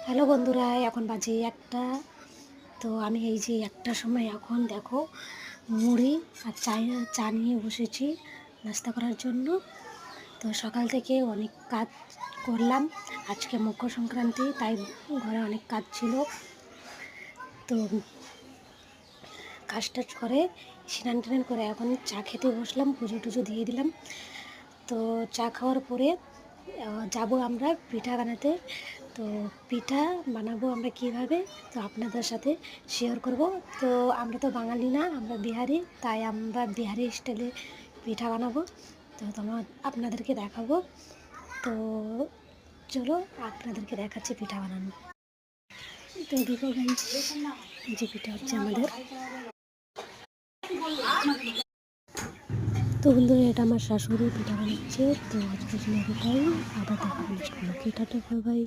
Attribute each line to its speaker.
Speaker 1: Hello বন্ধুরা, এখন বাজে একটা। তো আমি এই যে একটার সময় এখন দেখো মুড়ি আর চা নিয়ে বসেছি নাস্তা করার জন্য। তো সকাল থেকে অনেক কাজ করলাম, আজকে মকর সংক্রান্তি, তাই ঘরে অনেক কাজ ছিল। তো কাজ টাজ করে স্নান টান করে এখন চা খেতে বসলাম, পুজো টুজো দিয়ে দিলাম। তো চা খাওয়ার পরে যাব আমরা পিঠা বানাতে। তো পিঠা বানাবো আমরা কিভাবে, তো আপনাদের সাথে শেয়ার করব। তো আমরা তো বাঙালি না, আমরা বিহারি, তাই আমরা বিহারি স্টাইলে পিঠা বানাবো। তো আপনাদেরকে দেখাবো। তো চলো আপনাদেরকে দেখাচ্ছি পিঠা বানানো। তো দেখো গাইস, যে পিঠা হচ্ছে আমাদের। তো বন্ধুরা, এটা আমার শাশুড়ি পিঠা বানাচ্ছে। তো আজকে ছিল এটাই, আবার দেখা হচ্ছে কোনো পিঠাটা সবাই।